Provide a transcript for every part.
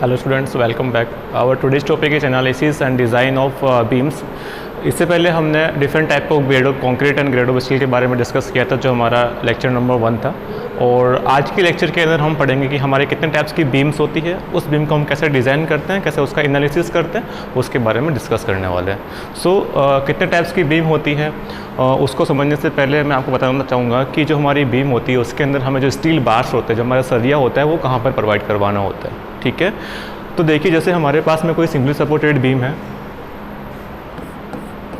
Hello students, welcome back. Our today's topic is analysis and design of beams. इससे पहले हमने different type of grade of concrete and grade of steel के बारे में discuss किया था, जो हमारा लेक्चर नंबर 1 था। और आज के लेक्चर के अंदर हम पढ़ेंगे कि हमारे कितने टाइप्स की बीम्स होती है, उस बीम को हम कैसे डिज़ाइन करते हैं, कैसे उसका एनालिसिस करते हैं, उसके बारे में डिस्कस करने वाले हैं। कितने टाइप्स की बीम होती है उसको समझने से पहले मैं आपको बताना चाहूँगा कि जो हमारी बीम होती है उसके अंदर हमें जो स्टील बार्स होते हैं, जो हमारा सरिया होता है, वो कहाँ पर प्रोवाइड करवाना होता है। ठीक है, तो देखिए जैसे हमारे पास में कोई सिंगली सपोर्टेड बीम है,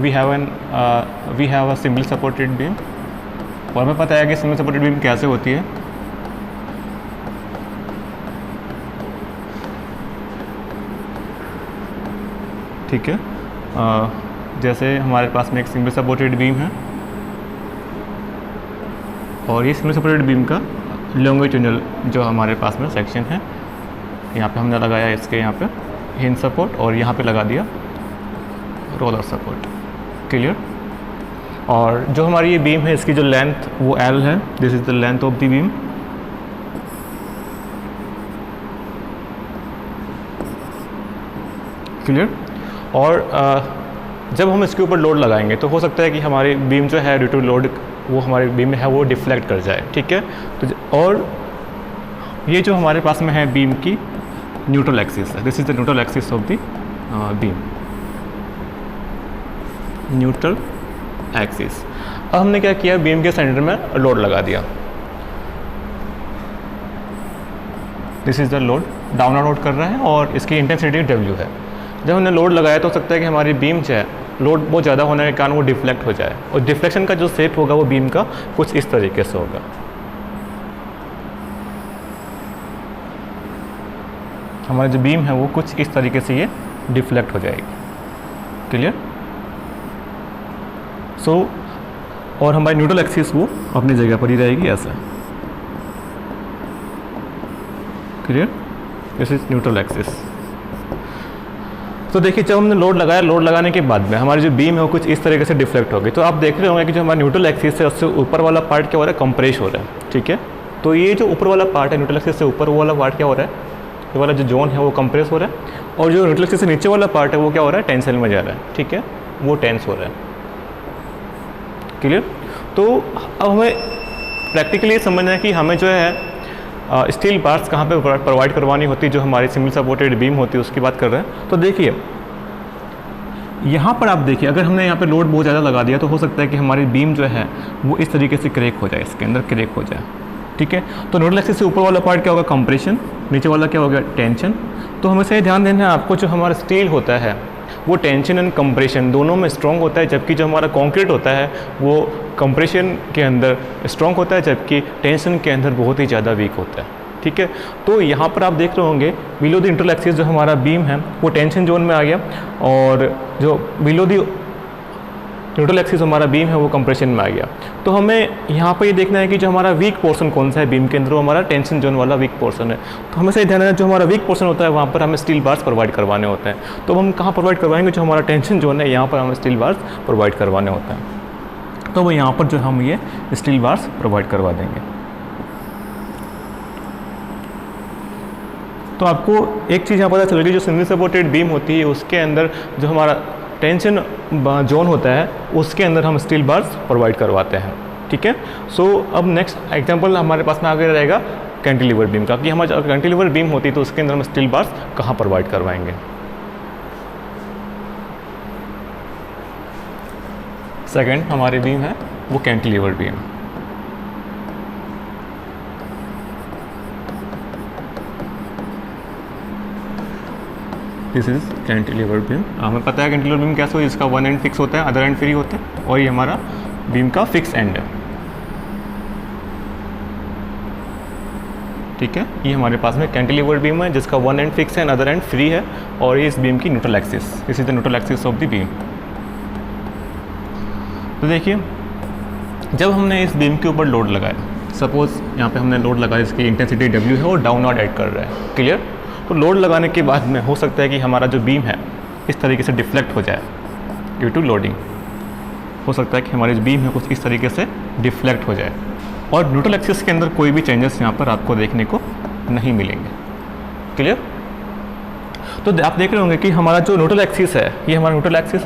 we have a single supported beam, और हमें पता है कि सिंगल सपोर्टेड बीम कैसे होती है। ठीक है, जैसे हमारे पास में एक सिंगल सपोर्टेड बीम है और ये सिंगल सपोर्टेड बीम का लॉन्गिट्यूडनल जो हमारे पास में सेक्शन है, यहाँ पे हमने लगाया इसके यहाँ पे हिंज सपोर्ट और यहाँ पे लगा दिया रोलर सपोर्ट। क्लियर। और जो हमारी ये बीम है इसकी जो लेंथ वो L है, this is the length of the beam. Clear. और जब हम इसके ऊपर लोड लगाएंगे तो हो सकता है कि हमारी बीम जो है ड्यू टू लोड वो हमारी बीम है वो डिफ्लेक्ट कर जाए। ठीक है, तो और ये जो हमारे पास में है बीम की न्यूट्रल एक्सिस है, this is the neutral axis of the beam, neutral axis. अब हमने क्या किया, बीम के सेंटर में लोड लगा दिया, this is the load, down load कर रहा है और इसकी इंटेंसिटी W है। जब हमने लोड लगाया तो हो सकता है कि हमारी बीम जो है लोड बहुत ज़्यादा होने के कारण वो डिफ्लेक्ट हो जाए, और डिफ्लेक्शन का जो शेप होगा वो बीम का कुछ इस तरीके से होगा। हमारी जो बीम है वो कुछ इस तरीके से ये डिफ्लेक्ट हो जाएगी। क्लियर। और हमारी न्यूट्रल एक्सिस वो अपनी जगह पर ही रहेगी ऐसा। Clear, this is neutral axis. तो देखिए जब हमने लोड लगाया, लोड लगाने के बाद में हमारी जो बीम है वो कुछ इस तरीके से डिफ्लेक्ट हो गई। तो आप देख रहे होंगे कि जो हमारा न्यूट्रल एक्सिस है उससे ऊपर वाला पार्ट क्या हो रहा है, कंप्रेस हो रहा है। ठीक है, तो ये जो ऊपर वाला पार्ट है न्यूट्रल एक्सिस से ऊपर, वो वाला पार्ट क्या हो रहा है, ये वाला जो जोन है वो कंप्रेस हो रहा है, और जो न्यूट्रल एक्सिस से नीचे वाला पार्ट है वो क्या हो रहा है, टेंशन में जा रहा है। ठीक है, वो टेंस हो रहा है। क्लियर। तो अब हमें प्रैक्टिकली समझना है कि हमें जो है स्टील बार्स कहाँ पे प्रोवाइड करवानी होती है, जो हमारी सिंगल सपोर्टेड बीम होती है उसकी बात कर रहे हैं। तो देखिए यहाँ पर आप देखिए, अगर हमने यहाँ पे लोड बहुत ज़्यादा लगा दिया तो हो सकता है कि हमारी बीम जो है वो इस तरीके से क्रैक हो जाए, इसके अंदर क्रैक हो जाए। ठीक है, तो न्यूट्रल एक्सिस से ऊपर वाला पार्ट क्या होगा, कंप्रेशन, नीचे वाला क्या होगा, टेंशन। तो हमें से ध्यान देना है आपको, जो हमारा स्टील होता है वो टेंशन एंड कंप्रेशन दोनों में स्ट्रॉन्ग होता है, जबकि जो हमारा कंक्रीट होता है वो कंप्रेशन के अंदर स्ट्रॉन्ग होता है, जबकि टेंशन के अंदर बहुत ही ज़्यादा वीक होता है। ठीक है, तो यहाँ पर आप देख रहे होंगे बिलो द न्यूट्रल एक्सिस जो हमारा बीम है वो टेंशन जोन में आ गया, और जो बिलो द न्यूट्रल एक्सिस हमारा बीम है वो कंप्रेशन में आ गया। तो हमें यहाँ पर ये देखना है कि जो हमारा वीक पोर्शन कौन सा है बीम के अंदर, वो हमारा टेंशन जोन वाला वीक पोर्शन है। तो हमें सही ध्यान है जो हमारा वीक पोर्शन होता है वहाँ पर हमें स्टील बार्स प्रोवाइड करवाने होते हैं। तो हम कहाँ प्रोवाइड करवाएंगे, जो हमारा टेंशन जोन है यहाँ पर हमें स्टील बार्स प्रोवाइड करवाने होते हैं। तो वो यहाँ पर जो हम ये स्टील बार्स प्रोवाइड करवा देंगे। तो आपको एक चीज़ यहाँ पता चल गई, जो सिंगल सपोर्टेड बीम होती है उसके अंदर जो हमारा टेंशन जोन होता है उसके अंदर हम स्टील बार्स प्रोवाइड करवाते हैं। ठीक है, अब नेक्स्ट एग्जांपल हमारे पास में आगे रहेगा कैंटिलीवर बीम का, कि हमारी कैंटिलीवर बीम होती है तो उसके अंदर हम स्टील बार्स कहाँ प्रोवाइड करवाएंगे। सेकंड हमारी बीम है वो cantilever beam. This is cantilever beam. हमें पता है कैंटिलीवर बीम कैसे हो, इसका वन एंड फिक्स होता है, अदर एंड फ्री होता है, और ये हमारा बीम का फिक्स एंड है। ठीक है, ये हमारे पास में कैंटिलीवर बीम है जिसका वन एंड फिक्स है, अदर एंड फ्री है, और ये इस बीम की neutral axis, this is the neutral axis of the beam. तो देखिए जब हमने इस बीम के ऊपर लोड लगाया, सपोज यहाँ पे हमने लोड लगाया, इसकी इंटेंसिटी W है और डाउन नॉट ऐड कर रहा है। क्लियर। तो लोड लगाने के बाद में हो सकता है कि हमारा जो बीम है इस तरीके से डिफ्लेक्ट हो जाए ड्यू टू लोडिंग। हो सकता है कि हमारी जो बीम है कुछ इस तरीके से डिफ्लेक्ट हो जाए, और न्यूट्रल एक्सिस के अंदर कोई भी चेंजेस यहाँ पर आपको देखने को नहीं मिलेंगे। क्लियर। तो आप देख रहे होंगे कि हमारा जो न्यूट्रल एक्सिस है, ये हमारा न्यूट्रल एक्सिस,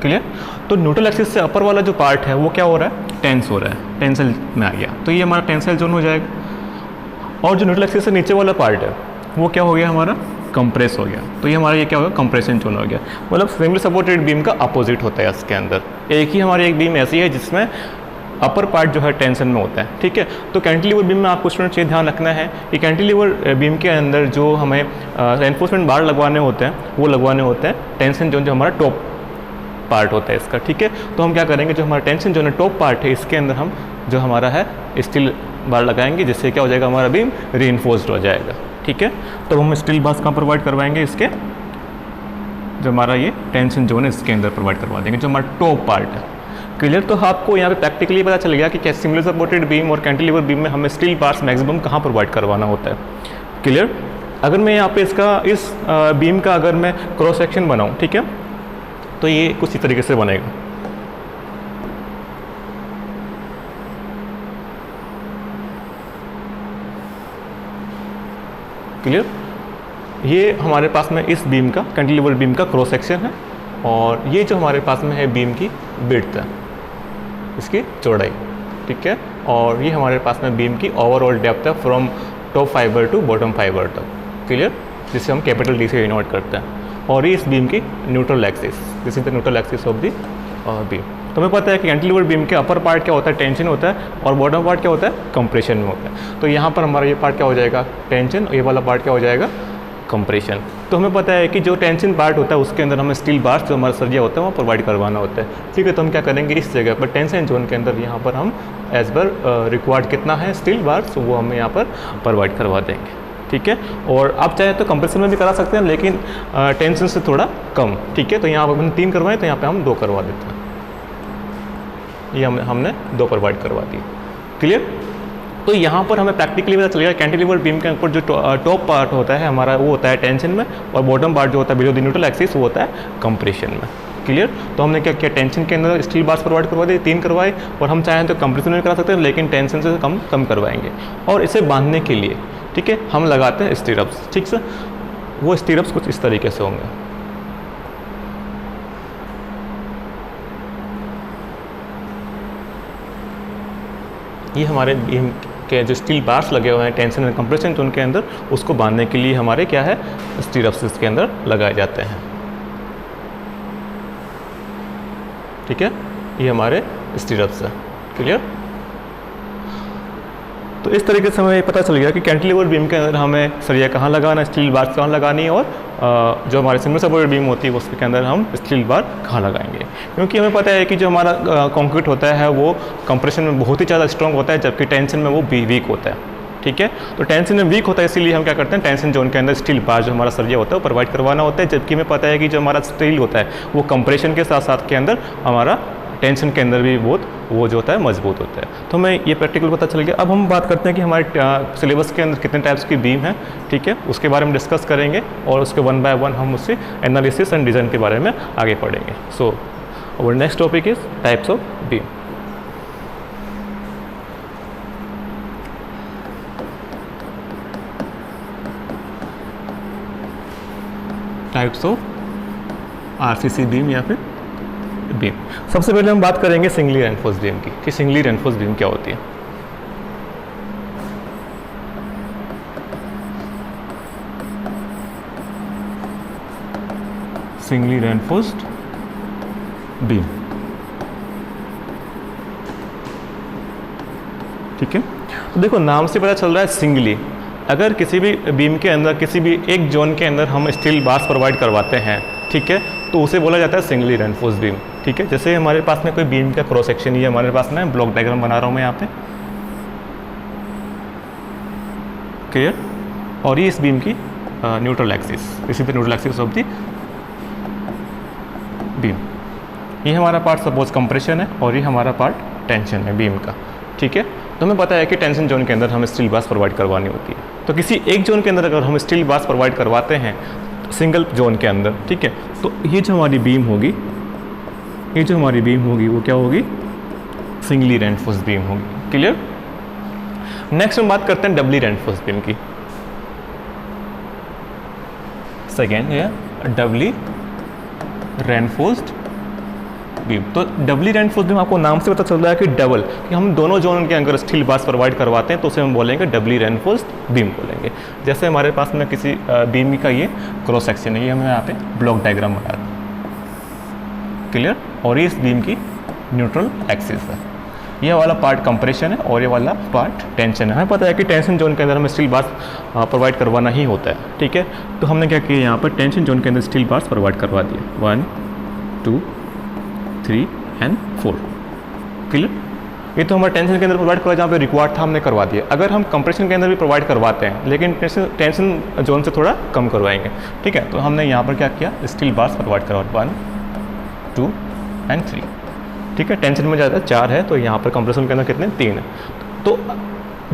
क्लियर। तो न्यूट्रल एक्सिस से अपर वाला जो पार्ट है वो क्या हो रहा है, टेंस हो रहा है, टेंसल में आ गया, तो ये हमारा टेंसाइल जोन हो जाएगा। और जो न्यूट्रल एक्सिस से नीचे वाला पार्ट है वो क्या हो गया, हमारा कंप्रेस हो गया, तो ये हमारा ये क्या होगा, कंप्रेशन जोन हो गया। मतलब सिंगल सपोर्टेड बीम का अपोजिट होता है इसके अंदर। एक ही हमारी एक बीम ऐसी है जिसमें अपर पार्ट जो है टेंशन में होता है, ठीक है। तो कैंटिलीवर बीम में आपको स्टूडेंट चीज़ ध्यान रखना है कि कैंटिलीवर बीम के अंदर जो हमें रेनफोर्समेंट बार लगवाने होते हैं वो लगवाने होते हैं टेंशन जोन जो हमारा टॉप पार्ट होता है इसका, ठीक है। तो हम क्या करेंगे, जो हमारा टेंशन जोन है टॉप पार्ट है, इसके अंदर हम जो हमारा है स्टील बार लगाएंगे, जिससे क्या हो जाएगा, हमारा बीम रीइंफोर्स्ड हो जाएगा, ठीक है। तो हम स्टील बार्स कहाँ प्रोवाइड करवाएंगे, इसके जो हमारा ये टेंशन जोन है इसके अंदर प्रोवाइड करवा देंगे, जो हमारा टॉप पार्ट है, क्लियर। तो आपको यहाँ पे प्रैक्टिकली पता चल गया कि क्या सिंगल सपोर्टेड बीम और कैंटिलीवर बीम में हमें स्टील बार्स मैक्सिमम कहाँ प्रोवाइड करवाना होता है, क्लियर। अगर मैं यहाँ पे इसका इस बीम का अगर मैं क्रॉस सेक्शन बनाऊँ, ठीक है, तो ये कुछ इस तरीके से बनेगा, क्लियर। ये हमारे पास में इस बीम का कैंटिलीवर बीम का क्रॉस सेक्शन है, और ये जो हमारे पास में है बीम की विड्थ है, इसकी चौड़ाई, ठीक है। और ये हमारे पास में बीम की ओवरऑल डेप्थ है from top fibre to bottom fibre तक, क्लियर, जिसे हम कैपिटल डी से डिनोट करते हैं। और ये इस बीम की neutral axis, this is the neutral axis of the beam. तो हमें पता है कि कैंटिलीवर बीम के अपर पार्ट क्या होता है, टेंशन होता है, और बॉटम पार्ट क्या होता है, कंप्रेशन में होता है। तो यहाँ पर हमारा ये पार्ट क्या हो जाएगा, टेंशन, और ये वाला पार्ट क्या हो जाएगा, कंप्रेशन। तो हमें पता है कि जो टेंशन पार्ट होता है उसके अंदर हमें स्टील बार्स जो हमारा सरिया होता है वो प्रोवाइड करवाना होता है, ठीक है। तो हम क्या करेंगे, इस जगह पर टेंशन जोन के अंदर यहाँ पर हम एज पर रिक्वायर्ड कितना है स्टील बार्स, वो हम यहाँ पर प्रोवाइड करवा देंगे, ठीक है। और आप चाहे तो कंप्रेशन में भी करा सकते हैं, लेकिन टेंशन से थोड़ा कम, ठीक है। तो यहाँ पर हमने 3 करवाएं, तो यहाँ पे हम 2 करवा देते हैं, ये हमने 2 प्रोवाइड करवा दी, क्लियर। तो यहाँ पर हमें प्रैक्टिकली पता चलेगा कैंटिलीवर बीम के ऊपर जो टॉप पार्ट होता है हमारा वो होता है टेंशन में, और बॉटम पार्ट जो होता है बिलो द न्यूट्रल एक्सिस वो होता है कंप्रेशन में, क्लियर। तो हमने क्या किया, टेंशन के अंदर स्टील बार्स प्रोवाइड करवा दिए, 3 करवाए, और हम चाहें तो कंप्रेशन में करा सकते हैं, लेकिन टेंशन से कम करवाएंगे। और इसे बांधने के लिए, ठीक है, हम लगाते हैं स्टीरअप्स, ठीक से। वो स्टीरअप्स कुछ इस तरीके से होंगे, ये हमारे बीम के जो स्टील बार्स लगे हुए हैं टेंशन एंड कंप्रेशन जोन के अंदर, उसको बांधने के लिए हमारे क्या है, स्टीरअप्स इसके अंदर लगाए जाते हैं, ठीक है। ये हमारे स्टीरअप्स है, क्लियर। तो इस तरीके से हमें पता चल गया कि कैंटिलीवर बीम के अंदर हमें सरिया कहाँ लगाना है, स्टील बार कहाँ लगानी है, और जो हमारे सिंगल सपोर्टेड बीम होती है उसके अंदर हम स्टील बार कहाँ लगाएंगे। क्योंकि हमें पता है कि जो हमारा कंक्रीट होता है वो कंप्रेशन में बहुत ही ज़्यादा स्ट्रॉन्ग होता है, जबकि टेंशन में वो वीक होता है, ठीक है। तो टेंशन में वीक होता है, इसीलिए हम क्या करते हैं, टेंशन जोन के अंदर स्टील बार जो हमारा सरिया होता है वो प्रोवाइड करवाना होता है। जबकि हमें पता है कि जो हमारा स्टील होता है वो कंप्रेशन के साथ साथ के अंदर हमारा टेंशन के अंदर भी बहुत वो जो होता है मजबूत होता है। तो हमें ये प्रैक्टिकल पता चल गया। अब हम बात करते हैं कि हमारे सिलेबस के अंदर कितने टाइप्स की बीम है, ठीक है, उसके बारे में डिस्कस करेंगे, और उसके 1 बाय 1 हम उससे एनालिसिस एंड डिज़ाइन के बारे में आगे पढ़ेंगे। So our next topic is types of beam. Types of RCC beam या फिर बीम। सबसे पहले हम बात करेंगे सिंगली रेनफोर्स्ड बीम की, कि सिंगली रेनफोर्स्ड बीम क्या होती है। सिंगली रेनफोर्स्ड बीम, ठीक है। तो देखो नाम से पता चल रहा है सिंगली। अगर किसी भी बीम के अंदर किसी भी एक जोन के अंदर हम स्टील बार्स प्रोवाइड करवाते हैं, ठीक है, तो उसे बोला जाता है सिंगली रेनफोर्स्ड बीम, ठीक है। जैसे हमारे पास में कोई बीम का क्रॉस सेक्शन, ये हमारे पास में ब्लॉक डायग्राम बना रहा हूँ मैं यहाँ पे, क्लियर। और ये इस बीम की न्यूट्रल एक्सिस, इसी तरह neutral axis of the beam. ये हमारा पार्ट सपोज कंप्रेशन है, और ये हमारा पार्ट टेंशन है बीम का, ठीक है। तो हमें पता है कि टेंशन जोन के अंदर हमें स्टील बार्स प्रोवाइड करवानी होती है। तो किसी एक जोन के अंदर अगर हम स्टील बार्स प्रोवाइड करवाते हैं सिंगल जोन के अंदर, ठीक है, तो ये जो हमारी बीम होगी, ये जो हमारी बीम होगी वो क्या होगी, सिंगली रेनफोर्स्ड बीम होगी, क्लियर। नेक्स्ट हम बात करते हैं डबली रेनफोर्स्ड बीम की। सेकेंड है डबली रेनफोर्स्ड बीम। तो डबली रेनफोर्स्ड बीम आपको नाम से पता चल रहा है कि डबल, कि हम दोनों जोन के अंदर स्टील बार्स प्रोवाइड करवाते हैं तो उसे हम बोलेंगे डबली रेनफोर्स्ड बीम बोलेंगे। जैसे हमारे पास में किसी बीम का ये क्रॉस सेक्शन है, ये हमें यहाँ पे ब्लॉक डायग्राम बना रहा है, क्लियर। और ये इस बीम की न्यूट्रल एक्सिस है, ये वाला पार्ट कंप्रेशन है और ये वाला पार्ट टेंशन है। हमें पता है कि टेंशन जोन के अंदर हमें स्टील बार्स प्रोवाइड करवाना ही होता है, ठीक है। तो हमने क्या किया, यहाँ पर टेंशन जोन के अंदर स्टील बार्स प्रोवाइड करवा दिए 1 2 3 एंड 4, क्लियर। ये तो हमारे टेंशन के अंदर प्रोवाइड करवा, जहाँ पे रिक्वायर्ड था हमने करवा दिया। अगर हम कंप्रेशन के अंदर भी प्रोवाइड करवाते हैं लेकिन टेंशन जोन से थोड़ा कम करवाएंगे, ठीक है। तो हमने यहाँ पर क्या किया, स्टील बार्स प्रोवाइड करवा 1 2 एंड 3, ठीक है। टेंशन में ज़्यादा 4 है तो यहाँ पर कंप्रेशन के अंदर कितने 3 है। तो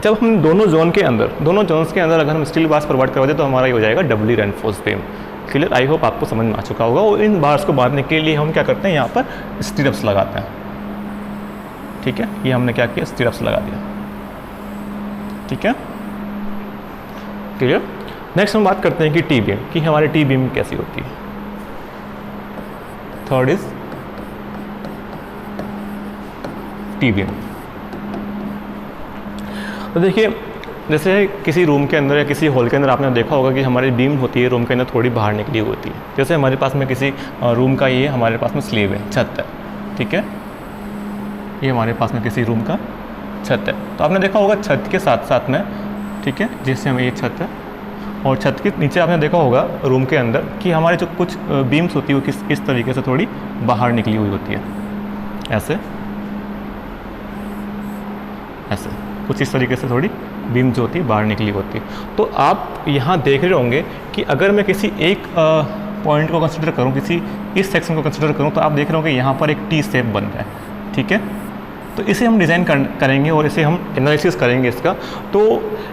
जब हम दोनों जोन के अंदर, दोनों जोन्स के अंदर अगर हम स्टील बार्स प्रोवाइड करवा दें तो हमारा ये हो जाएगा doubly reinforced beam, clear. I hope आपको समझ में आ चुका होगा। और इन बार्स को बांधने के लिए हम क्या करते हैं, यहाँ पर स्टीरअप्स लगाते हैं, ठीक है। ये हमने क्या किया, स्टीरअप्स लगा दिया, ठीक है, क्लियर। नेक्स्ट हम बात करते हैं कि टी बीम, कि हमारी टी बीम कैसी होती है। Third is T beam. तो देखिए, जैसे किसी रूम के अंदर या किसी हॉल के अंदर आपने देखा होगा कि हमारी बीम होती है रूम के अंदर थोड़ी बाहर निकली होती है। जैसे हमारे पास में किसी रूम का ये हमारे पास में स्लेब है, छत है, ठीक है। ये हमारे पास में किसी रूम का छत है। तो आपने देखा होगा छत के साथ साथ में, ठीक है, जैसे हमें ये छत है और छत के नीचे आपने देखा होगा रूम के अंदर कि हमारी जो कुछ बीम्स होती है वो किस तरीके से थोड़ी बाहर निकली हुई होती है, ऐसे ऐसे कुछ इस तरीके से थोड़ी बीम जो होती है बाहर निकली होती है। तो आप यहाँ देख रहे होंगे कि अगर मैं किसी एक पॉइंट को कंसिडर करूँ, किसी इस सेक्शन को कंसिडर करूँ, तो आप देख रहे होंगे यहाँ पर एक टी शेप बन रहा है, ठीक है। तो इसे हम डिज़ाइन करेंगे और इसे हम एनालिसिस करेंगे इसका। तो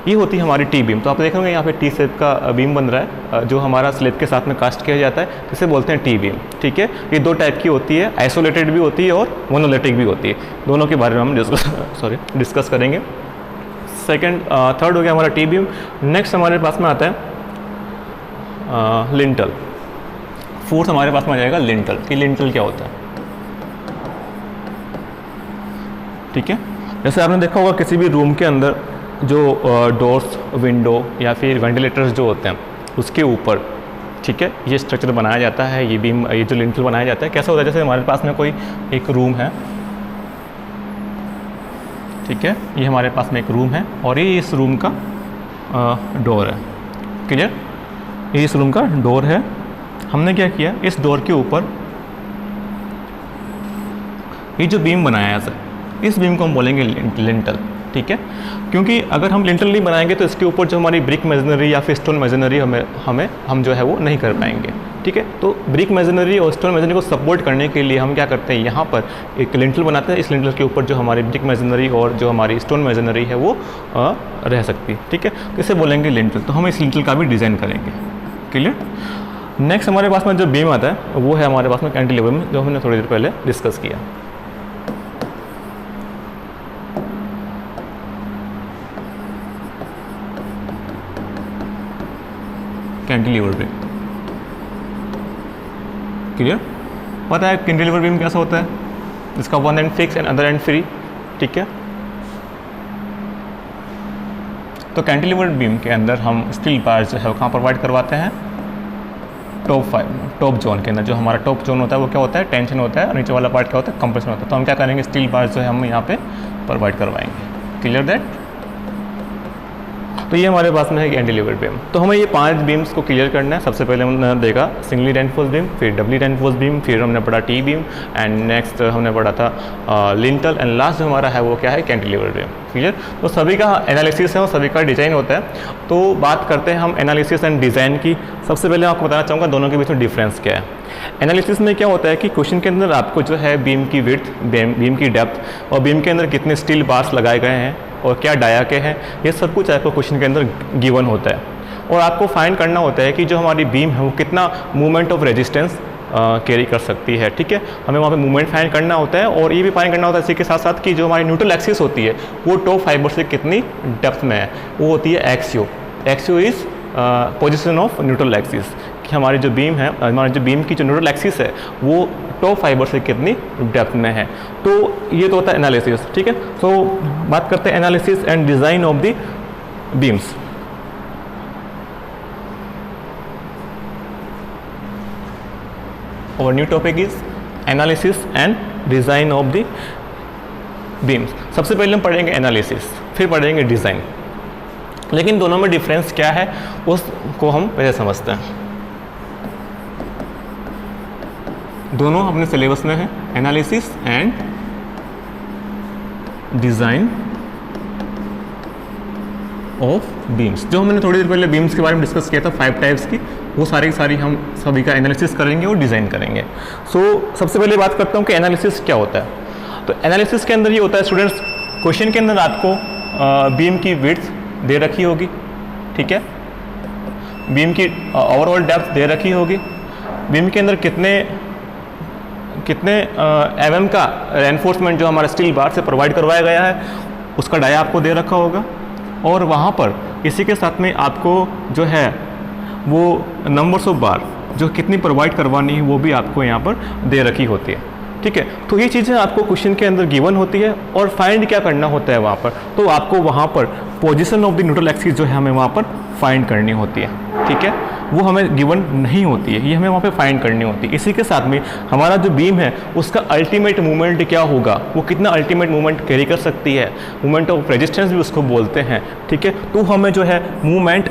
ये होती है हमारी टी बीम। तो आप देख रहे होंगे यहाँ पे टी शेप का बीम बन रहा है जो हमारा स्लेब के साथ में कास्ट किया जाता है, इसे बोलते हैं टी बीम, ठीक है। ये दो टाइप की होती है, आइसोलेटेड भी होती है और मोनोलिथिक भी होती है। दोनों के बारे में हम डिस्कस करेंगे। सेकेंड थर्ड हो गया हमारा टी बीम। नेक्स्ट हमारे पास में आता है लिंटल। फोर्थ हमारे पास में आ जाएगा लिंटल। कि लिंटल क्या होता है, ठीक है। जैसे आपने देखा होगा किसी भी रूम के अंदर जो डोर्स, विंडो या फिर वेंटिलेटर्स जो होते हैं उसके ऊपर, ठीक है, ये स्ट्रक्चर बनाया जाता है, ये बीम, ये जो लिंटल बनाया जाता है। कैसा होता है, जैसे हमारे पास में कोई एक रूम है, ठीक है, ये हमारे पास में एक रूम है और ये इस रूम का डोर है, क्लियर। ये इस रूम का डोर है। हमने क्या किया, इस डोर के ऊपर ये जो बीम बनाया है, इस बीम को हम बोलेंगे लिंटल, ठीक है। क्योंकि अगर हम लिंटल नहीं बनाएंगे तो इसके ऊपर जो हमारी ब्रिक मेजनरी या फिर स्टोन मेजनरी हम जो है वो नहीं कर पाएंगे, ठीक है। तो ब्रिक मेजनरी और स्टोन मेजनरी को सपोर्ट करने के लिए हम क्या करते हैं, यहाँ पर एक लिंटल बनाते हैं। इस लिंटल के ऊपर जो हमारी ब्रिक मेजनरी और जो हमारी स्टोन मेजनरी है वो रह सकती है, ठीक है। तो इसे बोलेंगे लिंटल। तो हम इस लिंटल का भी डिज़ाइन करेंगे, क्लियर। नेक्स्ट हमारे पास में जो बीम आता है वो है हमारे पास में कैंटिलीवर में, जो हमने थोड़ी देर पहले डिस्कस किया। Cantilever beam, clear. पता है कैंटिलीवर बीम कैसा होता है, इसका one and fix and other and free, ठीक है। तो कैंटिलीवर बीम के अंदर हम स्टील बार्स जो है वो कहाँ प्रोवाइड करवाते हैं, टॉप जोन के अंदर। जो हमारा टॉप जोन होता है वो क्या होता है, टेंशन होता है, और नीचे वाला पार्ट क्या होता है, कंप्रेशन होता है। तो हम क्या करेंगे, स्टील बार्स जो है हम यहाँ पे प्रोवाइड करवाएंगे, क्लियर दैट। तो ये हमारे पास में है कैंटिलीवर बीम। तो हमें ये 5 बीम्स को क्लियर करना है। सबसे पहले हमने देखा सिंगली रेनफोर्स्ड बीम, फिर डबली रेनफोर्स्ड बीम, फिर हमने पढ़ा टी बीम एंड नेक्स्ट हमने पढ़ा था लिंटल एंड लास्ट जो हमारा है वो क्या है, कैंटिलीवर बीम, क्लियर। तो सभी का एनालिसिस है और सभी का डिज़ाइन होता है। तो बात करते हैं हम एनालिसिस एंड डिज़ाइन की। सबसे पहले आपको बताना चाहूँगा दोनों के बीच में डिफरेंस क्या है। एनालिसिस में क्या होता है कि क्वेश्चन के अंदर आपको जो है बीम की विड्थ, बीम की डेप्थ और बीम के अंदर कितने स्टील बार्स लगाए गए हैं और क्या डाया के हैं, ये सब कुछ आपको क्वेश्चन के अंदर गिवन होता है। और आपको फाइंड करना होता है कि जो हमारी बीम है वो कितना मूवमेंट ऑफ रेजिस्टेंस कैरी कर सकती है, ठीक है। हमें वहाँ पे मूवमेंट फाइंड करना होता है और ये भी फाइंड करना होता है इसी के साथ साथ कि जो हमारी न्यूट्रल एक्सिस होती है वो टॉप फाइबर से कितनी डेप्थ में है, वो होती है x u. X u is position of neutral axis, कि हमारी जो बीम है, हमारी जो बीम की जो न्यूट्रल एक्सिस है वो टॉप फाइबर से कितनी डेप्थ में है। तो ये तो होता है एनालिसिस, ठीक है। सो बात करते हैं analysis and design of the beams. और new topic is analysis and design of the beams. सबसे पहले हम पढ़ेंगे एनालिसिस, फिर पढ़ेंगे डिज़ाइन, लेकिन दोनों में डिफरेंस क्या है उसको हम पहले समझते हैं। दोनों अपने सिलेबस में है, analysis and design of beams. जो हमने थोड़ी देर पहले बीम्स के बारे में डिस्कस किया था 5 टाइप्स की, वो सारी की सारी हम सभी का एनालिसिस करेंगे और डिज़ाइन करेंगे। सबसे पहले बात करता हूँ कि एनालिसिस क्या होता है। तो एनालिसिस के अंदर ये होता है स्टूडेंट्स, क्वेश्चन के अंदर आपको बीम की विड्थ दे रखी होगी, ठीक है, बीम की ओवरऑल डेप्थ दे रखी होगी, बीम के अंदर कितने mm का रेनफोर्समेंट जो हमारा स्टील बार से प्रोवाइड करवाया गया है उसका डाया आपको दे रखा होगा, और वहाँ पर इसी के साथ में आपको जो है वो नंबर्स ऑफ बार जो कितनी प्रोवाइड करवानी है वो भी आपको यहाँ पर दे रखी होती है, ठीक है। तो ये चीज़ें आपको क्वेश्चन के अंदर गिवन होती है, और फाइंड क्या करना होता है वहाँ पर, तो आपको वहाँ पर position of the neutral axis जो है हमें वहाँ पर फाइंड करनी होती है, ठीक है। वो हमें गिवन नहीं होती है, ये हमें वहाँ पे फाइंड करनी होती है। इसी के साथ में हमारा जो बीम है उसका अल्टीमेट मूवमेंट क्या होगा, वो कितना अल्टीमेट मूवमेंट कैरी कर सकती है, मूवमेंट ऑफ रेजिस्टेंस भी उसको बोलते हैं, ठीक है। तो हमें जो है मूवमेंट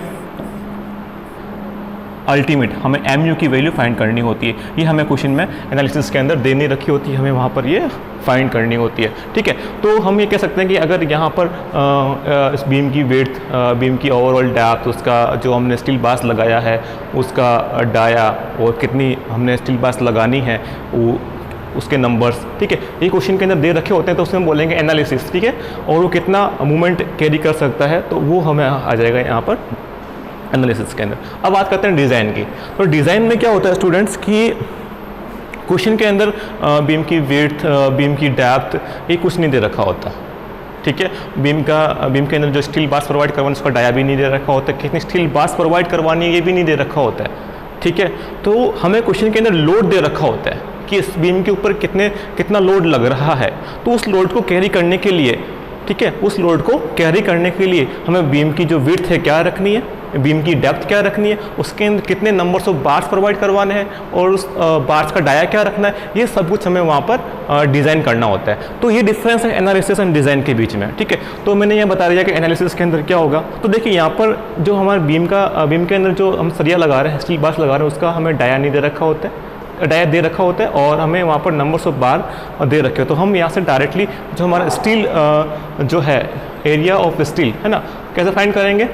अल्टीमेट हमें mu की वैल्यू फाइंड करनी होती है, ये हमें क्वेश्चन में एनालिसिस के अंदर देनी रखी होती है, हमें वहाँ पर ये फाइंड करनी होती है, ठीक है। तो हम ये कह सकते हैं कि अगर यहाँ पर इस बीम की वेट, बीम की ओवरऑल डेप्थ, उसका जो हमने स्टील बास लगाया है उसका डाया और कितनी हमने स्टील बास लगानी है वो उसके नंबर्स, ठीक है, ये क्वेश्चन के अंदर दे रखे होते हैं, तो उसमें हम बोलेंगे एनालिसिस, ठीक है। और वो कितना मूवमेंट कैरी कर सकता है तो वो हमें आ जाएगा यहाँ पर एनालिसिस के अंदर। अब बात करते हैं डिज़ाइन की। तो डिज़ाइन में क्या होता है स्टूडेंट्स कि क्वेश्चन के अंदर बीम की विड्थ, बीम की डेप्थ ये कुछ नहीं दे रखा होता, ठीक है। बीम के अंदर जो स्टील बास प्रोवाइड करवाना उसका डाया भी नहीं दे रखा होता, कितनी स्टील बास प्रोवाइड करवानी है ये भी नहीं दे रखा होता है, ठीक है। तो हमें क्वेश्चन के अंदर लोड दे रखा होता है कि इस बीम के ऊपर कितना लोड लग रहा है, तो उस लोड को कैरी करने के लिए, ठीक है, उस लोड को कैरी करने के लिए हमें बीम की जो विड्थ है क्या रखनी है, बीम की डेप्थ क्या रखनी है, उसके अंदर कितने नंबर्स ऑफ बार्स प्रोवाइड करवाने हैं और उस बार्स का डाया क्या रखना है, ये सब कुछ हमें वहाँ पर डिज़ाइन करना होता है। तो ये डिफरेंस है एनालिसिस एंड डिज़ाइन के बीच में, ठीक है। तो मैंने ये बता दिया कि एनालिसिस के अंदर क्या होगा। तो देखिए यहाँ पर जो हमारे बीम के अंदर जो हम सरिया लगा रहे हैं, स्टील बार्स लगा रहे हैं, उसका हमें डाया नहीं दे रखा होता है, डाया दे रखा होता है और हमें वहाँ पर नंबर्स ऑफ बार दे रखे हो। तो हम यहाँ से डायरेक्टली जो हमारा स्टील जो है एरिया ऑफ स्टील है ना, कैसे फाइंड करेंगे,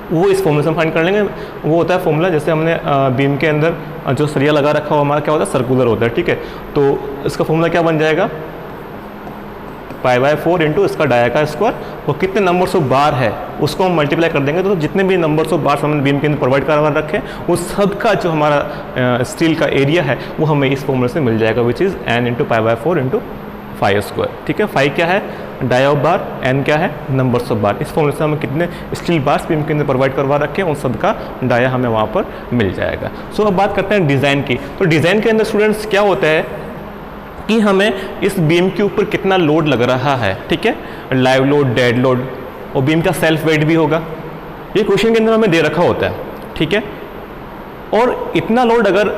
वो इस फॉर्मूले से हम फाइंड कर लेंगे। वो होता है फॉर्मूला, जैसे हमने बीम के अंदर जो सरिया लगा रखा हो हमारा क्या होता है, सर्कुलर होता है, ठीक है। तो इसका फॉर्मूला क्या बन जाएगा, π/4 इंटू इसका डाया का स्क्वायर, वो कितने नंबर्स ऑफ बार है उसको हम मल्टीप्लाई कर देंगे, तो जितने भी नंबर्स ऑफ बार हमने बीम के अंदर प्रोवाइड करवा रखे हैं उस सब का जो हमारा स्टील का एरिया है वो हमें इस फॉर्मूले से मिल जाएगा, which is n into π/4 into phi square, ठीक है। फाई क्या है, डाया ऑफ बार, n क्या है, नंबर्स ऑफ बार। इस फॉर्मूले से हमें कितने स्टील बार्स बीम के अंदर प्रोवाइड करवा रखे हैं उन सब का डाया हमें वहाँ पर मिल जाएगा। सो अब बात करते हैं डिज़ाइन की। तो डिज़ाइन के अंदर स्टूडेंट्स क्या होता है कि हमें इस बीम के ऊपर कितना लोड लग रहा है, ठीक है, लाइव लोड, डेड लोड, और बीम का सेल्फ वेट भी होगा, ये क्वेश्चन के अंदर हमें दे रखा होता है, ठीक है। और इतना लोड अगर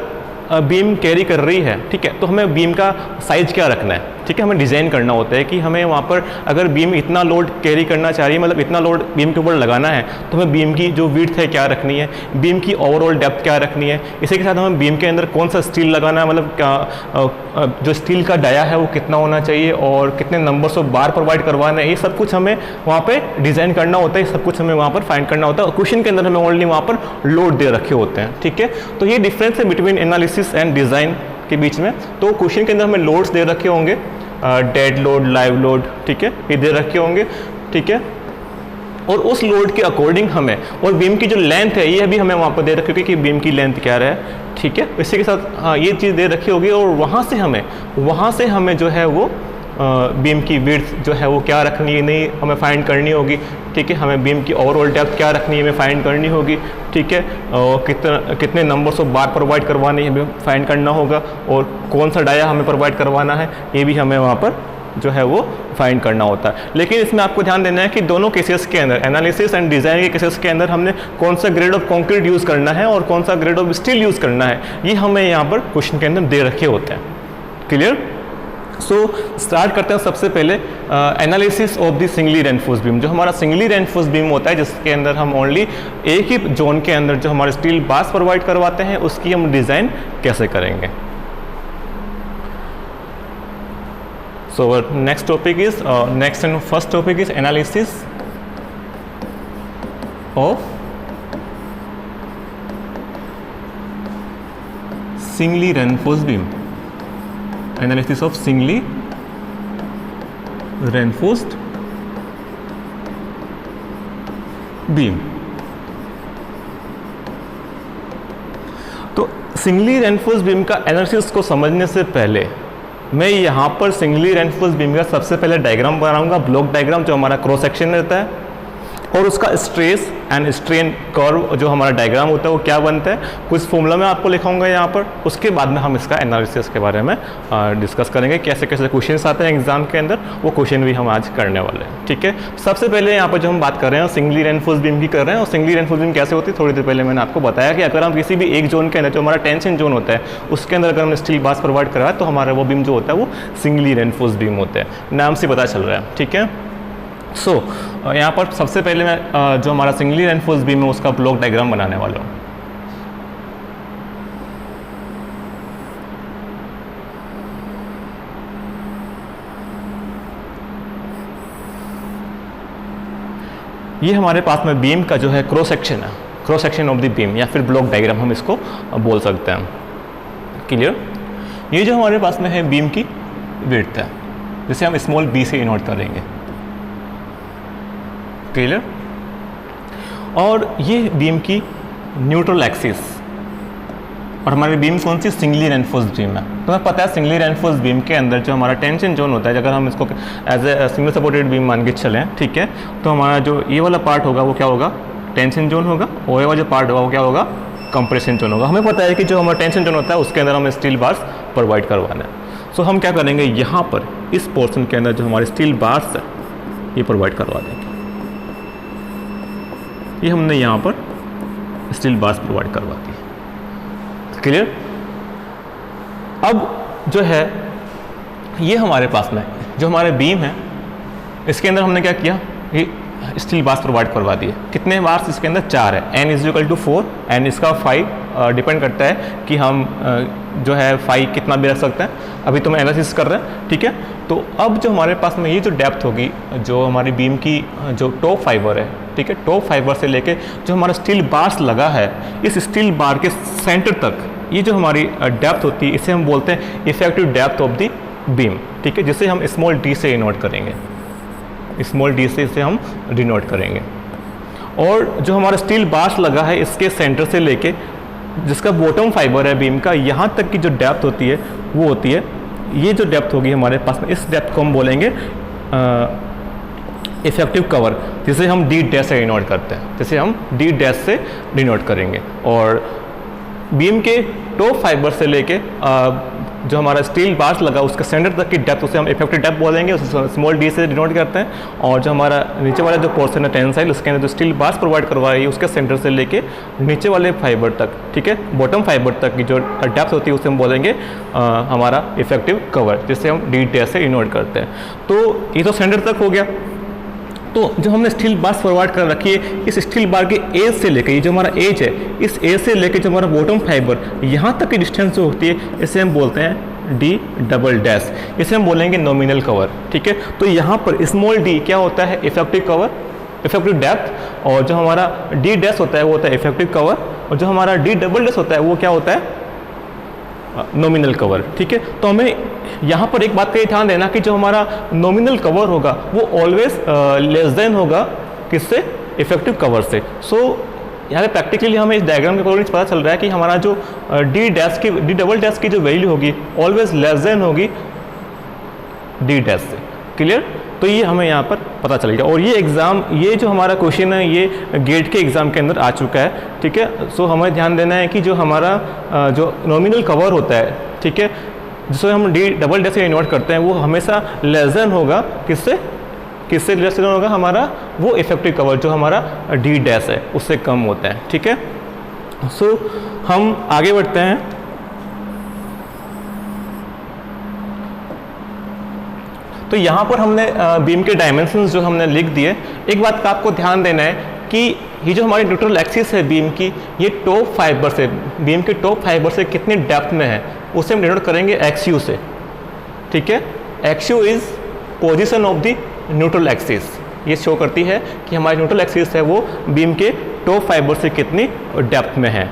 बीम कैरी कर रही है, ठीक है, तो हमें बीम का साइज क्या रखना है, ठीक है, हमें डिज़ाइन करना होता है कि हमें वहाँ पर अगर बीम इतना लोड कैरी करना चाह रही है, मतलब इतना लोड बीम के ऊपर लगाना है, तो हमें बीम की जो विड्थ है क्या रखनी है, बीम की ओवरऑल डेप्थ क्या रखनी है, इसी के साथ हमें बीम के अंदर कौन सा स्टील लगाना है, मतलब क्या जो स्टील का डाया है वो कितना होना चाहिए और कितने नंबर्स ऑफ बार प्रोवाइड करवाना है, ये सब कुछ हमें वहाँ पर डिज़ाइन करना होता है, सब कुछ हमें वहाँ पर फाइंड करना होता है। और क्वेश्चन के अंदर हमें ऑलरेडी वहाँ पर लोड दे रखे होते हैं, ठीक है। तो ये डिफरेंस है बिटवीन एनालिसिस एंड डिज़ाइन के बीच में। तो क्वेश्चन के अंदर हमें लोड्स दे रखे होंगे, डेड लोड, लाइव लोड, ठीक है, ये दे रखे होंगे, ठीक है। और उस लोड के अकॉर्डिंग हमें, और बीम की जो लेंथ है ये भी हमें वहाँ पर दे रखी होगी कि बीम की लेंथ क्या है, ठीक है। इसी के साथ हाँ ये चीज़ दे रखी होगी, और वहाँ से हमें जो है वो बीम की विड्थ जो है वो क्या रखनी है, नहीं हमें फाइंड करनी होगी, ठीक है। हमें बीम की ओवरऑल डेप्थ क्या रखनी है, हमें फाइंड करनी होगी, ठीक है। और कितने नंबर्स ऑफ बार प्रोवाइड करवानी है हमें फाइंड करना होगा, और कौन सा डाया हमें प्रोवाइड करवाना है ये भी हमें वहाँ पर जो है वो फाइंड करना होता है। लेकिन इसमें आपको ध्यान देना है कि दोनों केसेस के अंदर, एनालिसिस एंड डिज़ाइन के केसेस के अंदर हमने कौन सा ग्रेड ऑफ कंक्रीट यूज़ करना है और कौन सा ग्रेड ऑफ स्टील यूज़ करना है, ये हमें यहाँ पर क्वेश्चन के अंदर दे रखे होते हैं। क्लियर? सो स्टार्ट करते हैं सबसे पहले analysis of the singly reinforce beam. जो हमारा सिंगली रेनफोर्स बीम होता है जिसके अंदर हम ओनली एक ही जोन के अंदर जो हमारे स्टील बार्स प्रोवाइड करवाते हैं, उसकी हम डिज़ाइन कैसे करेंगे। So our next topic is next and first topic is analysis of singly reinforced beam. Analysis of singly reinforced beam. तो सिंगली रेनफोर्स बीम का एनालिसिस को समझने से पहले मैं यहाँ पर सिंगली रेनफोर्स बीम का सबसे पहले डायग्राम बनाऊंगा, ब्लॉक डायग्राम जो हमारा क्रॉस सेक्शन रहता है, और उसका स्ट्रेस एंड स्ट्रेन कर्व जो हमारा डायग्राम होता है वो क्या बनता है, कुछ फॉर्मूला में आपको लिखाऊंगा यहाँ पर। उसके बाद में हम इसका एनालिसिस के बारे में डिस्कस करेंगे, कैसे कैसे क्वेश्चंस आते हैं एग्जाम के अंदर, वो क्वेश्चन भी हम आज करने वाले हैं, ठीक है। सबसे पहले यहाँ पर जो हम बात कर रहे हैं सिंगली रेनफोर्स बीम की कर रहे हैं, और सिंगली रेनफोर्स बीम कैसे होती है थोड़ी देर पहले मैंने आपको बताया कि अगर हम किसी भी एक जोन के अंदर जो हमारा टेंशन जोन होता है उसके अंदर अगर हम स्टील बार्स प्रोवाइड कराए तो हमारा वो बीम जो होता है वो सिंगली रेनफोर्स बीम होता है, नाम से पता चल रहा है, ठीक है। सो यहाँ पर सबसे पहले मैं जो हमारा सिंगली रेनफोर्स बीम है उसका ब्लॉक डायग्राम बनाने वाला हूँ। ये हमारे पास में बीम का जो है क्रॉस सेक्शन है, cross section of the beam या फिर ब्लॉक डायग्राम हम इसको बोल सकते हैं। क्लियर? ये जो हमारे पास में है बीम की विड्थ है, जिसे हम स्मॉल बी से इनोट करेंगे। क्लियर? और ये बीम की न्यूट्रल एक्सिस, और हमारी बीम कौन सी, सिंगली रेनफोर्स बीम है। तो हमें पता है सिंगली रेनफोर्स बीम के अंदर जो हमारा टेंशन जोन होता है, अगर हम इसको as a single supported beam मान के चलें, ठीक है, तो हमारा जो ये वाला पार्ट होगा वो क्या होगा, टेंशन जोन होगा, और ये वाला जो पार्ट होगा वो क्या होगा, कंप्रेशन जोन होगा। हमें पता है कि जो हमारा टेंशन जोन होता है उसके अंदर हमें स्टील बार्स प्रोवाइड करवाना है। सो हम क्या करेंगे, यहाँ पर इस पोर्शन के अंदर जो हमारे स्टील बार्स है ये प्रोवाइड करवा देंगे। ये हमने यहाँ पर स्टील बार्स प्रोवाइड करवा दी। क्लियर? अब जो है ये हमारे पास में जो हमारे बीम है इसके अंदर हमने क्या किया, ये स्टील बार्स प्रोवाइड करवा दिए। कितने बार्स इसके अंदर, 4 है। n = 4, n इसका 5 डिपेंड करता है कि हम जो है 5 कितना भी रख सकते हैं। अभी तो मैं एनालिसिस कर रहे हैं, ठीक है। तो अब जो हमारे पास में ये जो डेप्थ होगी, जो हमारी बीम की जो टॉप फाइबर है, ठीक है, टॉप फाइबर से लेके जो हमारा स्टील बार्स लगा है, इस स्टील बार के सेंटर तक ये जो हमारी डेप्थ होती है इसे हम बोलते हैं effective depth of the beam, ठीक है, जिसे हम स्मॉल d से इनोट करेंगे, स्मॉल d से इसे हम डिनोट करेंगे। और जो हमारा स्टील बार्स लगा है इसके सेंटर से लेके जिसका बॉटम फाइबर है बीम का, यहाँ तक की जो डेप्थ होती है वो होती है, ये जो डेप्थ होगी हमारे पास में, इस डेप्थ को हम बोलेंगे इफेक्टिव कवर, जिसे हम d' से डिनोट करते हैं, जिसे हम d' से डिनोट करेंगे। और बीम के टॉप फाइबर से लेके जो हमारा स्टील बार्स लगा उसके सेंटर तक की डेप्थ उसे हम इफेक्टिव डेप्थ बोलेंगे, उसे स्मॉल d से डिनोट करते हैं। और जो हमारा नीचे वाला जो पोर्शन है टेंसाइल, उसके अंदर जो स्टील बार्स प्रोवाइड करवा रही है उसके सेंटर से लेके नीचे वाले फाइबर तक, ठीक है, बॉटम फाइबर तक की जो डेप्थ होती है उसे हम बोलेंगे हमारा इफेक्टिव कवर, जिसे हम d' से डिनोट करते हैं। तो ये तो सेंटर तक हो गया। तो जो हमने स्टील बार्स प्रोवाइड कर रखी है, इस स्टील बार के एज से लेकर, ये जो हमारा एज है, इस एज से लेकर जो हमारा बॉटम फाइबर यहाँ तक की डिस्टेंस जो होती है इसे हम बोलते हैं d', इसे हम बोलेंगे नॉमिनल कवर, ठीक है। तो यहाँ पर स्मॉल d क्या होता है, इफेक्टिव कवर, इफेक्टिव डेप्थ, और जो हमारा d' होता है वो होता है इफेक्टिव कवर, और जो हमारा d" होता है वो क्या होता है, नॉमिनल कवर, ठीक है। तो हमें यहाँ पर एक बात का ध्यान देना कि जो हमारा नॉमिनल कवर होगा वो ऑलवेज लेस देन होगा किससे, इफेक्टिव कवर से। सो यहाँ पे प्रैक्टिकली हमें इस डायग्राम के अकॉर्डिंग पता चल रहा है कि हमारा जो d' की जो वैल्यू होगी ऑलवेज लेस देन होगी डी डैश से। क्लियर? तो ये हमें यहाँ पर पता चलेगा। और ये एग्ज़ाम, ये जो हमारा क्वेश्चन है ये गेट के एग्ज़ाम के अंदर आ चुका है। ठीक है, सो हमें ध्यान देना है कि जो हमारा जो नॉमिनल कवर होता है, ठीक है, जिसको हम डी डबल डैश से डिनोट करते हैं, वो हमेशा लेस देन होगा किससे लेस देन होगा? हमारा वो इफेक्टिव कवर जो हमारा डी डैश है उससे कम होता है। ठीक है, सो हम आगे बढ़ते हैं। तो यहाँ पर हमने बीम के डायमेंशंस जो हमने लिख दिए। एक बात का आपको ध्यान देना है कि ये जो हमारी न्यूट्रल एक्सिस है बीम की, ये टॉप फाइबर से, बीम के टॉप फाइबर से कितनी डेप्थ में है उसे हम डिनोट करेंगे एक्सयू से। ठीक है, x u is position of the neutral axis. ये शो करती है कि हमारी न्यूट्रल एक्सिस है वो बीम के टॉप फाइबर से कितनी डेप्थ में है।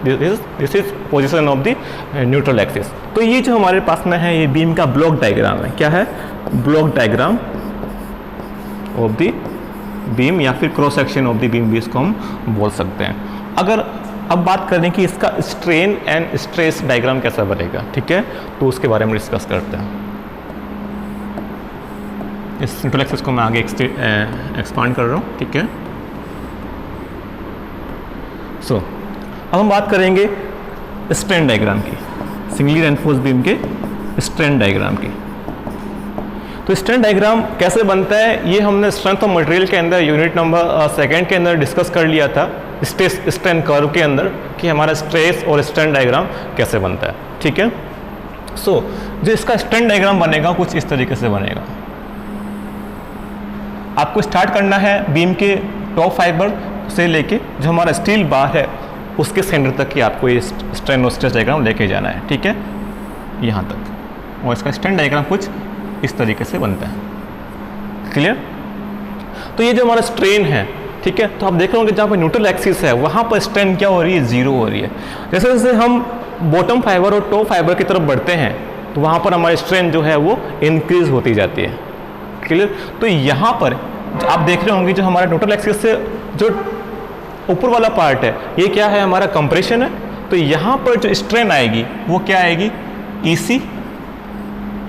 This is position of the neutral axis. तो ये जो हमारे पास में है ये बीम का ब्लॉक डायग्राम है। क्या है? Block diagram of the beam या फिर cross section of the beam भी इसको हम बोल सकते हैं। अगर अब बात करें कि इसका स्ट्रेन एंड स्ट्रेस डायग्राम कैसा बनेगा, ठीक है, तो उसके बारे में डिस्कस करते हैं। इस न्यूट्रल एक्सिस को मैं आगे एक्सपांड कर रहा हूँ। ठीक है, सो अब हम बात करेंगे स्ट्रेन डायग्राम की, सिंगली रेनफोर्स बीम के स्ट्रेन डायग्राम की। तो स्ट्रेन डायग्राम कैसे बनता है ये हमने स्ट्रेंथ ऑफ मटेरियल के अंदर यूनिट नंबर 2 के अंदर डिस्कस कर लिया था, स्ट्रेन कर्व के अंदर, कि हमारा स्ट्रेस और स्ट्रेन डायग्राम कैसे बनता है। ठीक है, सो जो इसका स्ट्रेन डायग्राम बनेगा कुछ इस तरीके से बनेगा। आपको स्टार्ट करना है बीम के टॉप फाइबर से लेके जो हमारा स्टील बार है उसके सेंटर तक की आपको ये स्ट्रेन और स्ट्रेस डायग्राम लेके जाना है। ठीक है, यहाँ तक। और इसका स्ट्रेन डायग्राम कुछ इस तरीके से बनता है। क्लियर? तो ये जो हमारा स्ट्रेन है, ठीक है, तो आप देख रहे होंगे जहाँ पर न्यूट्रल एक्सिस है वहाँ पर स्ट्रेन क्या हो रही है? 0 हो रही है। जैसे जैसे हम बॉटम फाइबर और टॉप फाइबर की तरफ बढ़ते हैं तो वहाँ पर हमारी स्ट्रेन जो है वो इंक्रीज होती जाती है। क्लियर? तो यहाँ पर आप देख रहे होंगे जो हमारा न्यूट्रल एक्सिस से जो ऊपर वाला पार्ट है ये क्या है? हमारा कंप्रेशन है। तो यहाँ पर जो स्ट्रेन आएगी वो क्या आएगी? EC,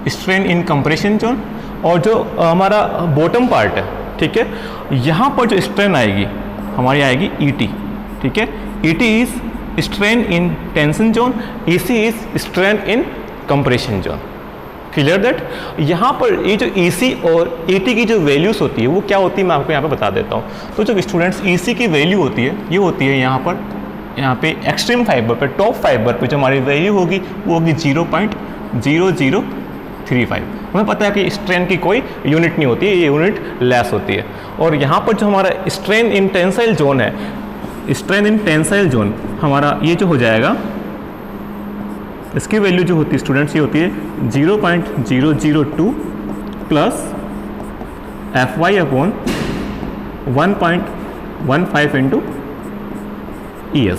strain in compression zone. और जो हमारा बॉटम पार्ट है, ठीक है, यहाँ पर जो स्ट्रेन आएगी हमारी आएगी ET। ठीक है, ET is strain in tension zone, EC is strain in compression zone. Clear that? यहाँ पर ये जो EC और ET की जो वैल्यूज होती है वो क्या होती है मैं आपको यहाँ पे बता देता हूँ। तो जो स्टूडेंट्स EC की वैल्यू होती है ये होती है यहाँ पे एक्सट्रीम फाइबर पे, टॉप फाइबर पे जो हमारी वैल्यू होगी वो होगी 0.0035। हमें पता है कि स्ट्रेन की कोई यूनिट नहीं होती है, ये यूनिट लेस होती है। और यहाँ पर जो हमारा स्ट्रेन इन टेंसाइल जोन है, स्ट्रेन इन टेंसाइल जोन हमारा ये जो हो जाएगा, इसकी वैल्यू जो होती है स्टूडेंट्स ये होती है 0.002 plus FY upon 1.15 into ES।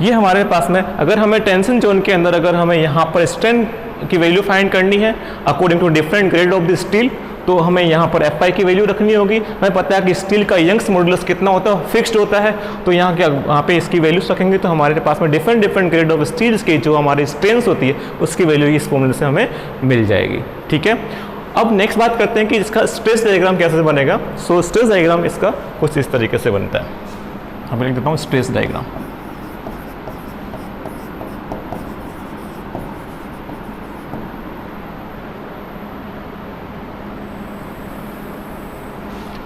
ये हमारे पास में, अगर हमें टेंशन जोन के अंदर अगर हमें यहाँ पर स्ट्रेन की वैल्यू फाइंड करनी है according to different grade of the steel, तो हमें यहाँ पर FY की वैल्यू रखनी होगी। हमें पता है कि स्टील का यंग्स मॉडुलस कितना होता है, फिक्स्ड होता है। तो यहाँ पे इसकी वैल्यूज रखेंगे तो हमारे पास में डिफरेंट ग्रेड ऑफ स्टील्स की जो हमारी स्ट्रेंथ होती है उसकी वैल्यू इस फॉर्मूले से हमें मिल जाएगी। ठीक है, अब नेक्स्ट बात करते हैं कि इसका स्ट्रेस डायग्राम कैसे बनेगा। सो स्ट्रेस डायग्राम इसका कुछ इस तरीके से बनता है। अब लिख देता हूँ स्ट्रेस डायग्राम।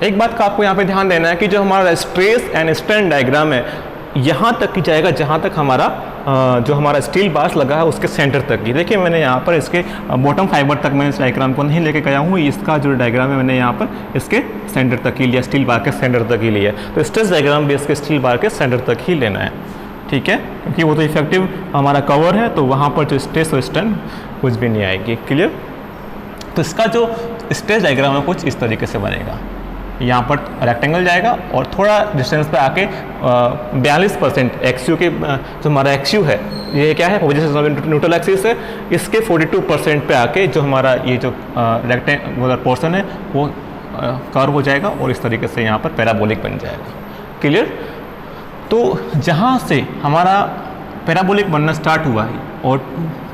एक बात का आपको यहाँ पे ध्यान देना है कि जो हमारा स्ट्रेस एंड स्ट्रेन डायग्राम है यहाँ तक की जाएगा जहाँ तक हमारा जो हमारा स्टील बार्स लगा है उसके सेंटर तक की। देखिए मैंने यहाँ पर इसके बॉटम फाइबर तक मैं इस डायग्राम को नहीं लेके गया हूँ, इसका जो डायग्राम है मैंने यहाँ पर इसके सेंटर तक ही लिया, स्टील बार के सेंटर तक ही लिया। तो स्ट्रेस डायग्राम भी इसके स्टील बार के सेंटर तक ही लेना है। ठीक है, क्योंकि वो तो इफेक्टिव हमारा कवर है तो वहाँ पर जो स्ट्रेस और स्ट्रेन कुछ भी नहीं आएगी। क्लियर? तो इसका जो स्ट्रेस डायग्राम है कुछ इस तरीके से बनेगा। यहाँ पर रेक्टेंगल जाएगा और थोड़ा डिस्टेंस पे आके 42% एक्सयू के जो हमारा एक्सयू है ये क्या है, पोजीशन न्यूट्रल एक्सिस है, इसके 42% पे आके जो हमारा ये जो रेक्टेंगुलर पोर्शन है वो कर्व हो जाएगा और इस तरीके से यहाँ पर पैराबोलिक बन जाएगा। क्लियर? तो जहाँ से हमारा पैराबोलिक बनना स्टार्ट हुआ है और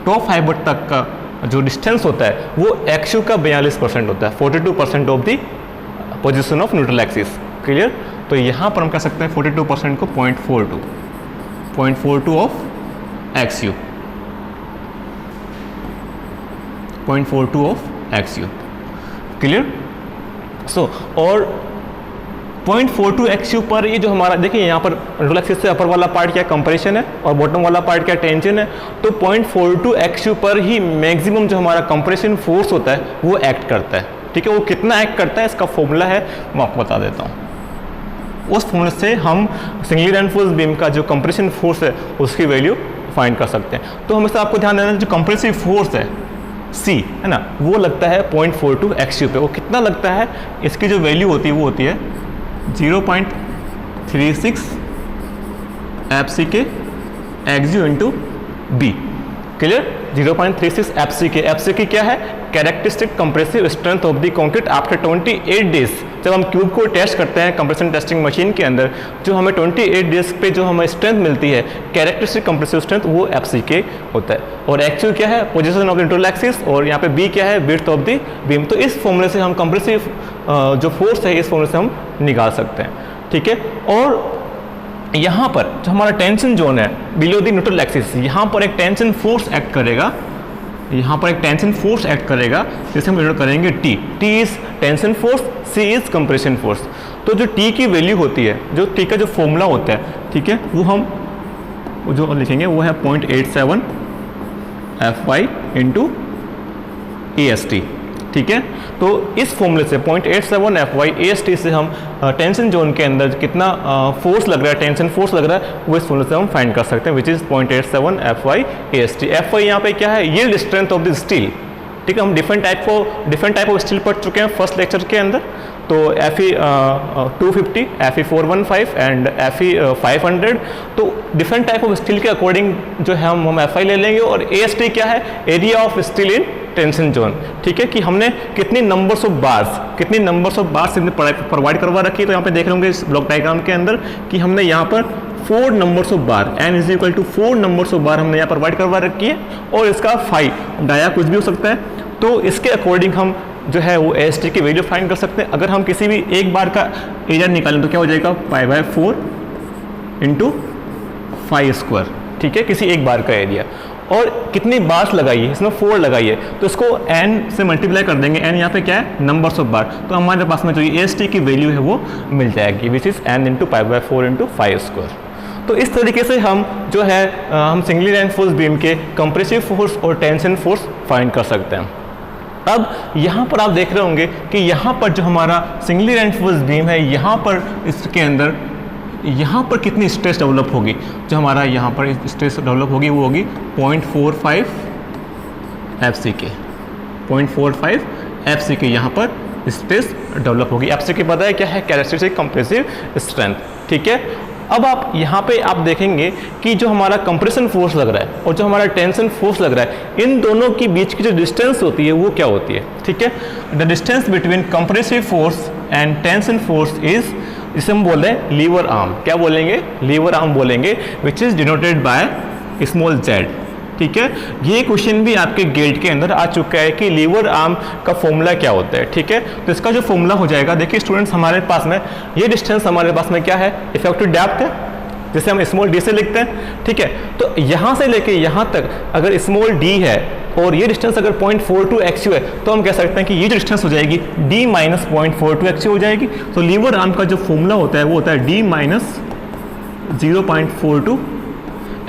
टॉप फाइबर तक का जो डिस्टेंस होता है वो एक्स का 42% होता है, 42% of the position of neutral axis. Clear? तो यहाँ पर हम कह सकते हैं 42% को 0.42 of x u, 0.42 of x u. Clear? So और 0.42 एक्स यू पर ये जो हमारा देखिए यहाँ पर न्यूट्रल एक्सिस से अपर वाला पार्ट क्या कंप्रेशन है और बॉटम वाला पार्ट क्या टेंशन है। तो 0.42 एक्स यू पर ही मैक्सिमम जो हमारा कंप्रेशन फोर्स होता है वो एक्ट करता है। ठीक है? वो कितना एक्ट करता है इसका फॉर्मूला है, मैं आपको बता देता हूँ। उस फॉर्मूले से हम सिंगली रेनफोर्स्ड बीम का जो कंप्रेशन फोर्स है उसकी वैल्यू फाइंड कर सकते हैं। तो हमेशा आपको ध्यान देना जो कंप्रेसिव फोर्स है C है ना, वो लगता है 0.42 एक्स यू पे। वो कितना लगता है, इसकी जो वैल्यू होती है वो होती है 0.36 एफसी के x u into b. Clear? 0.36 FC के, एफसी की क्या है, characteristic compressive strength of the concrete after 28 days. जब हम क्यूब को टेस्ट करते हैं कंप्रेशन टेस्टिंग मशीन के अंदर, जो हमें 28 डेज पे जो हमें स्ट्रेंथ मिलती है कैरेक्टरिस्टिक कंप्रेसिव स्ट्रेंथ, वो एफसी के होता है। और एक्चुअल क्या है, position of the neutral axis, और यहाँ पे बी क्या है, विड्थ ऑफ द बीम। तो इस फॉर्मूले से हम कंप्रेसिव जो फोर्स है इस फॉर्मूले से हम निकाल सकते हैं। ठीक है? और यहाँ पर जो हमारा टेंशन जोन है बिलो द न्यूट्रल एक्सिस, यहाँ पर एक टेंशन फोर्स एक्ट करेगा, यहाँ पर एक टेंशन फोर्स एक्ट करेगा जिसे हम डिनोट करेंगे T. T is tension force, C is compression force. तो जो टी की वैल्यू होती है, जो टी का जो फॉर्मूला होता है, ठीक है, वो हम जो लिखेंगे वो है 0.87 Fy इंटू AST। ठीक है? तो इस फॉर्मूले से 0.87 Fy AST से हम टेंशन जोन के अंदर कितना फोर्स लग रहा है, टेंशन फोर्स लग रहा है, वो इस फॉर्मूले से हम फाइंड कर सकते हैं, which is 0.87 Fy AST। Fy यहाँ पे क्या है, yield strength of the steel. ठीक है? हम डिफरेंट टाइप ऑफ स्टील पढ़ चुके हैं फर्स्ट लेक्चर के अंदर। तो Fe 250, Fe 415 एंड Fe 500। तो डिफरेंट टाइप ऑफ स्टील के अकॉर्डिंग जो है हम Fi ले लेंगे। और AST क्या है, area of steel in tension zone. ठीक है? कि हमने कितनी नंबर्स ऑफ बार्स हमने प्रोवाइड करवा रखी है। तो यहाँ पे देख रहे होंगे इस ब्लॉक डायग्राम के अंदर कि हमने यहाँ पर 4 numbers of bar, n is equal to 4 numbers of bar हमने यहाँ प्रोवाइड करवा रखी है। और इसका फाई डाया कुछ भी हो सकता है। तो इसके अकॉर्डिंग हम जो है वो AST की वैल्यू फाइंड कर सकते हैं। अगर हम किसी भी एक बार का एरिया निकालें तो क्या हो जाएगा, π/4 इंटू फाई स्क्वायर। ठीक है? किसी एक बार का एरिया। और कितनी बार्स लगाइए, इसमें 4 लगाइए, तो इसको n से मल्टीप्लाई कर देंगे। n यहाँ पे क्या है, नंबर्स ऑफ बार। तो हमारे पास में जो AST की वैल्यू है वो मिल जाएगी, which is n into π/4 into phi square. तो इस तरीके से हम जो है हम सिंगली रेनफोर्स्ड बीम के कंप्रेसिव फोर्स और टेंशन फोर्स फाइंड कर सकते हैं। अब यहाँ पर आप देख रहे होंगे कि यहाँ पर जो हमारा सिंगली रेनफोर्स्ड बीम है, यहाँ पर इसके अंदर यहाँ पर कितनी स्ट्रेस डेवलप होगी, जो हमारा यहाँ पर स्ट्रेस डेवलप होगी वो होगी 0.45 FCK, 0.45 FCK यहाँ पर स्ट्रेस डेवलप होगी। FCK पता है क्या है, कैरेक्टरिस्टिक कंप्रेसिव स्ट्रेंथ। ठीक है? अब आप यहाँ पे आप देखेंगे कि जो हमारा कंप्रेशन फोर्स लग रहा है और जो हमारा टेंशन फोर्स लग रहा है, इन दोनों के बीच की जो डिस्टेंस होती है वो क्या होती है। ठीक है? The distance between compressive force and tension force is, जिसे हम बोल रहे हैं लीवर आर्म। क्या बोलेंगे, लीवर आर्म बोलेंगे, which is denoted by small z। ठीक है? ये क्वेश्चन भी आपके गेट के अंदर आ चुका है कि लीवर आर्म का फॉर्मूला क्या होता है। ठीक है? तो इसका जो फॉर्मूला हो जाएगा, देखिए स्टूडेंट्स, हमारे पास में ये डिस्टेंस हमारे पास में क्या है, इफेक्टिव डेप्थ है, जिसे हम स्मॉल d से लिखते हैं। ठीक है? तो यहाँ से लेके यहाँ तक अगर स्मॉल d है और ये डिस्टेंस अगर 0.42 XU है, तो हम कह सकते हैं कि ये जो डिस्टेंस हो जाएगी d माइनस 0.42 XU हो जाएगी। तो लीवर आर्म का जो फॉर्मूला होता है वो होता है d माइनस 0.42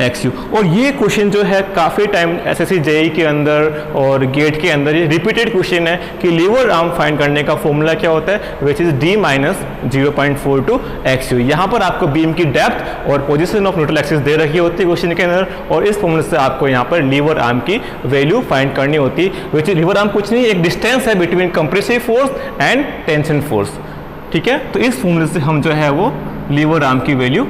XU। और ये क्वेश्चन जो है काफ़ी टाइम SSC JEE के अंदर और गेट के अंदर ये रिपीटेड क्वेश्चन है कि लीवर आर्म फाइंड करने का फॉर्मूला क्या होता है, which is d minus 0.42 XU। यहाँ पर आपको बीम की डेप्थ और पोजीशन ऑफ न्यूट्रल एक्सिस दे रखी होती है क्वेश्चन के अंदर, और इस फॉर्मूले से आपको यहाँ पर लीवर आर्म की वैल्यू फाइंड करनी होती है, विच इज लीवर आर्म कुछ नहीं, एक डिस्टेंस है between compressive force and tension force. ठीक है? तो इस फॉर्मूले से हम जो है वो लीवर आर्म की वैल्यू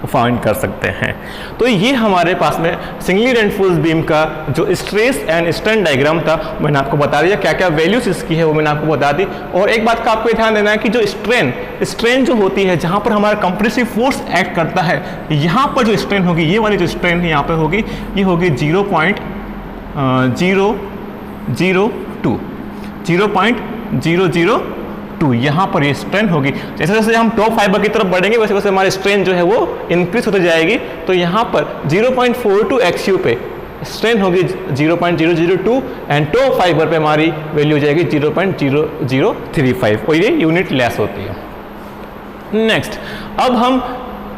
फाइंड कर सकते हैं। तो ये हमारे पास में सिंगली रेनफोर्स्ड बीम का जो स्ट्रेस एंड स्ट्रेन डायग्राम था, मैंने आपको बता दिया क्या क्या वैल्यूज इसकी है वो मैंने आपको बता दी। और एक बात का आपको ध्यान देना है कि जो स्ट्रेन जो होती है, जहाँ पर हमारा कंप्रेसिव फोर्स एक्ट करता है, यहाँ पर जो स्ट्रेन होगी, ये वाली जो स्ट्रेन है यहाँ पर होगी, ये होगी 0.0 0.002 यहाँ पर ये स्ट्रेन होगी। जैसे जैसे हम टॉप फाइबर की तरफ बढ़ेंगे वैसे वैसे हमारी स्ट्रेन जो है वो इंक्रीज होती जाएगी। तो यहाँ पर 0.42 XU पे स्ट्रेन होगी 0.002 एंड टॉप फाइबर पे हमारी वैल्यू हो जाएगी 0.0035 और ये यूनिट लेस होती है। नेक्स्ट, अब हम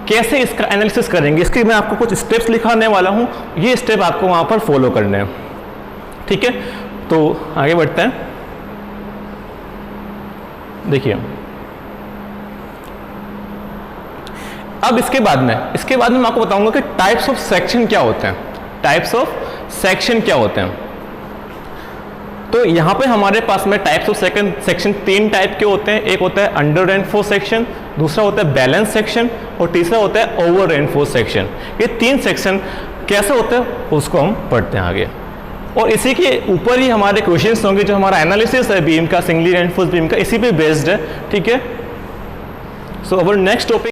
कैसे इसका एनालिसिस करेंगे, इसके मैं आपको कुछ स्टेप्स लिखाने वाला हूँ, ये स्टेप आपको वहाँ पर फॉलो करने हैं। ठीक है, तो आगे बढ़ते हैं। देखिए अब इसके बाद में मैं आपको बताऊंगा कि टाइप्स ऑफ सेक्शन क्या होते हैं। टाइप्स ऑफ सेक्शन क्या होते हैं, तो यहां पे हमारे पास में टाइप्स ऑफ सेक्शन 3 टाइप के होते हैं। एक होता है अंडर रेनफोर्स सेक्शन, दूसरा होता है बैलेंस सेक्शन और तीसरा होता है ओवर रेनफोर्स सेक्शन। ये 3 सेक्शन कैसे होते हैं उसको हम पढ़ते हैं आगे, और इसी के ऊपर ही हमारे क्वेश्चंस होंगे। जो हमारा एनालिसिस है बीम का, सिंगली रेनफोर्स बीम का, इसी पे बेस्ड है। ठीक है, सो अवर नेक्स्ट टॉपिक